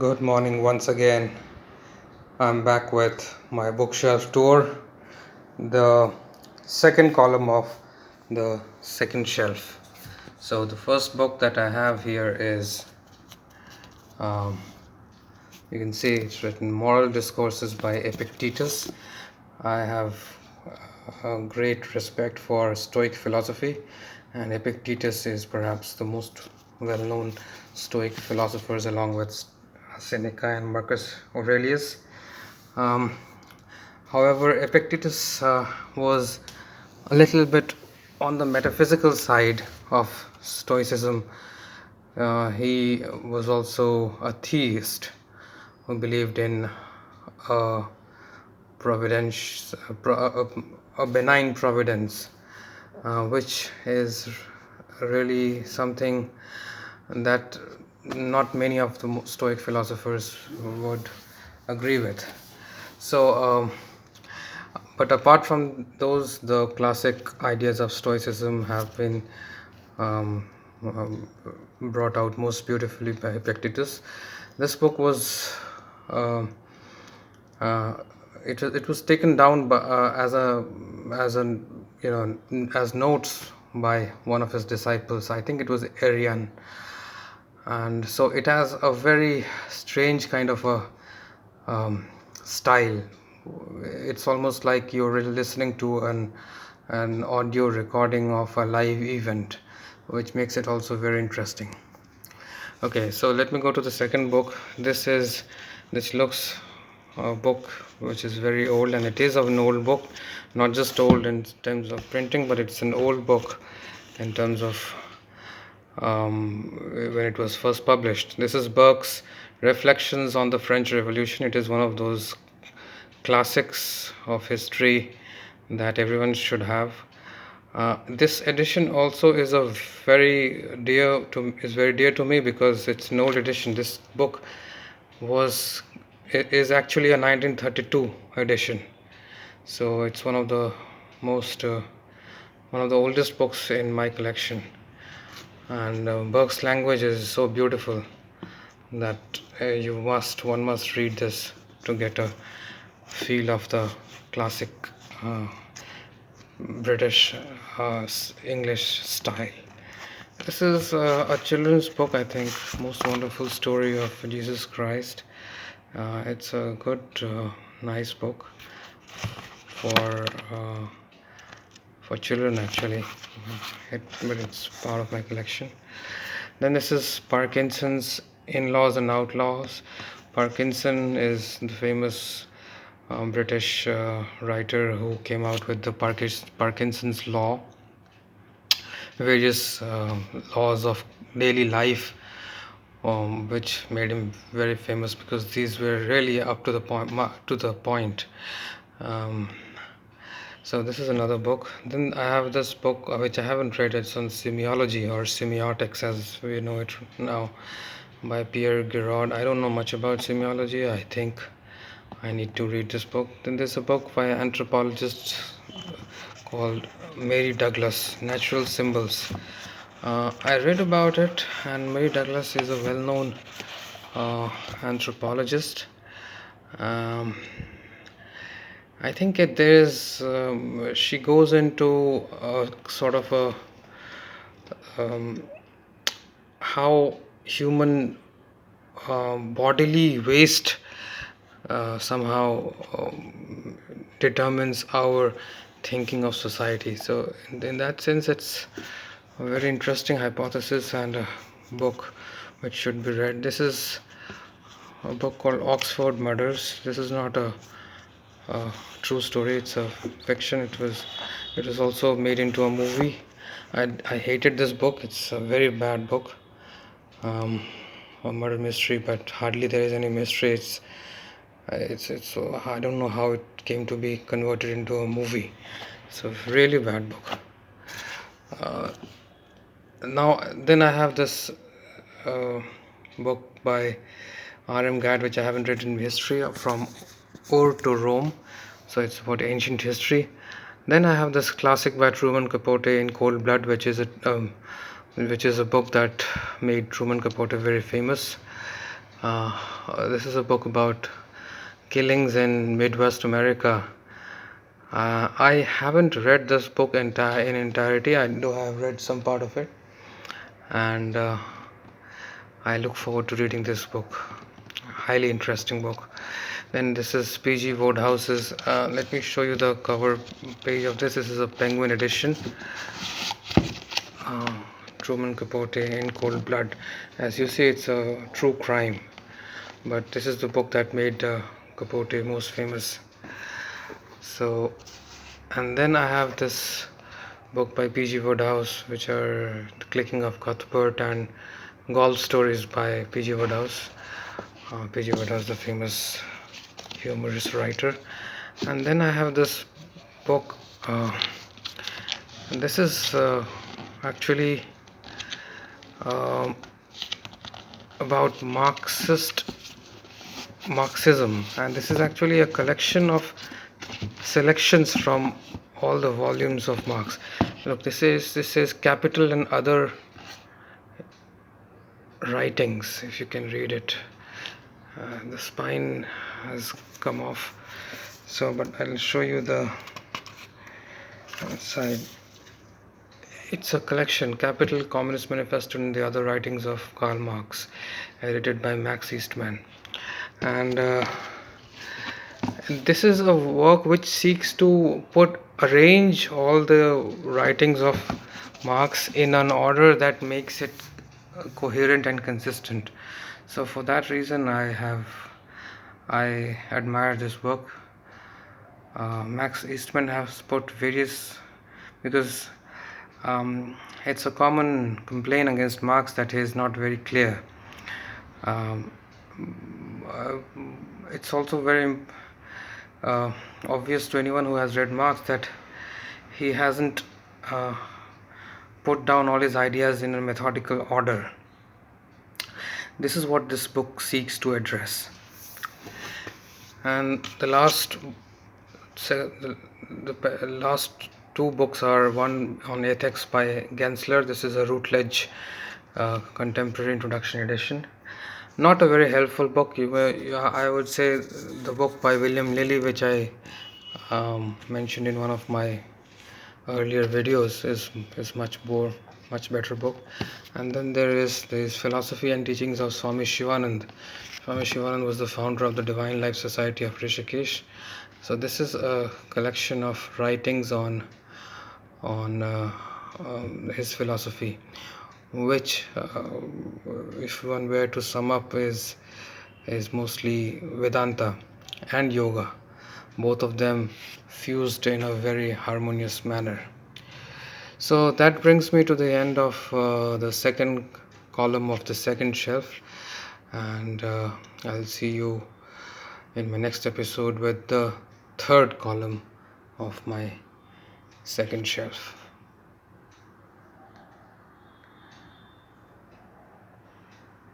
Good morning once again. I'm back with my bookshelf tour, the second column of the second shelf. So, the first book that I have here is, um, you can see it's written Moral Discourses by Epictetus. I have a great respect for Stoic philosophy, and Epictetus is perhaps the most well known Stoic philosophers, along with Seneca and Marcus Aurelius. Um, However, Epictetus was a little bit on the metaphysical side of Stoicism. He was also a theist who believed in a providence, a benign providence, which is really something that not many of the Stoic philosophers would agree with. So, but apart from those, the classic ideas of Stoicism have been um, um, brought out most beautifully by Epictetus. This book was uh, uh, it was taken down by, as notes by one of his disciples. I think it was Arian, and so it has a very strange kind of a style. It's almost like you're really listening to an audio recording of a live event, which makes it also very interesting. Okay, so let me go to the second book. This looks a book which is very old, and it is an old book, not just old in terms of printing, but it's an old book in terms of when it was first published. This is Burke's Reflections on the French Revolution. It is one of those classics of history that everyone should have. This edition also is very dear to me because it's an old edition. This book was is actually a 1932 edition, so it's one of the most one of the oldest books in my collection. And Burke's language is so beautiful that one must read this to get a feel of the classic uh, British English style. This is a children's book, I think. Most wonderful story of Jesus Christ. It's a good, nice book for uh, for children actually. But it's part of my collection. Then this is Parkinson's In-Laws and Outlaws. Parkinson is the famous British writer who came out with the Parkinson's Law, various laws of daily life, which made him very famous because these were really up to the point. Um, so this is another book. Then I have this book which I haven't read. It's on semiology or semiotics as we know it now, by Pierre Gerard. I don't know much about semiology. I think I need to read this book. Then there's a book by an anthropologist called Mary Douglas, Natural Symbols. I read about it, and Mary Douglas is a well-known anthropologist. Um, I think she goes into a sort of a how human bodily waste somehow determines our thinking of society. So, in that sense, it's a very interesting hypothesis and a book which should be read. This is a book called Oxford Murders. This is not a true story, it's a fiction. It was also made into a movie. I hated this book. It's a very bad book. A murder mystery, but hardly there is any mystery. It's I don't know how it came to be converted into a movie. It's a really bad book. Now then I have this book by R.M. Gadd, which I haven't read in history, from Ur to Rome. So it's about ancient history. Then I have this classic by Truman Capote, In Cold Blood, which is a book that made Truman Capote very famous. This is a book about killings in Midwest America. I haven't read this book in entirety. I do have read some part of it, and I look forward to reading this book. Highly interesting book. Then this is P.G. Wodehouse's. Let me show you the cover page of this. This is a Penguin edition. Truman, Capote in Cold Blood. As you see, it's a true crime, but this is the book that made Capote most famous. So, and then I have this book by P.G. Wodehouse, which are The Clicking of Cuthbert and Golf Stories by P.G. Wodehouse. P.G. Wodehouse, the famous humorous writer. And then I have this book. This is actually about Marxism, and this is actually a collection of selections from all the volumes of Marx. Look, this is Capital and Other Writings, if you can read it. The spine has come off, so but I'll show you the side. It's a collection, Capital, Communist Manifesto, and the Other Writings of Karl Marx, edited by Max Eastman. And this is a work which seeks to arrange all the writings of Marx in an order that makes it coherent and consistent. So for that reason, I admire this book. Max Eastman has put various, because it's a common complaint against Marx that he is not very clear. It's also very obvious to anyone who has read Marx that he hasn't put down all his ideas in a methodical order. This is what this book seeks to address. And the last two books are one on ethics by Gensler. This is a Routledge contemporary introduction edition. Not a very helpful book. I would say the book by William Lilly, which I mentioned in one of my earlier videos, is much better book. And then there is Philosophy and Teachings of Swami Shivananda. Swami Shivananda was the founder of the Divine Life Society of Rishikesh. So this is a collection of writings on his philosophy, which if one were to sum up is mostly Vedanta and yoga, both of them fused in a very harmonious manner. So that brings me to the end of the second column of the second shelf, and I'll see you in my next episode with the third column of my second shelf.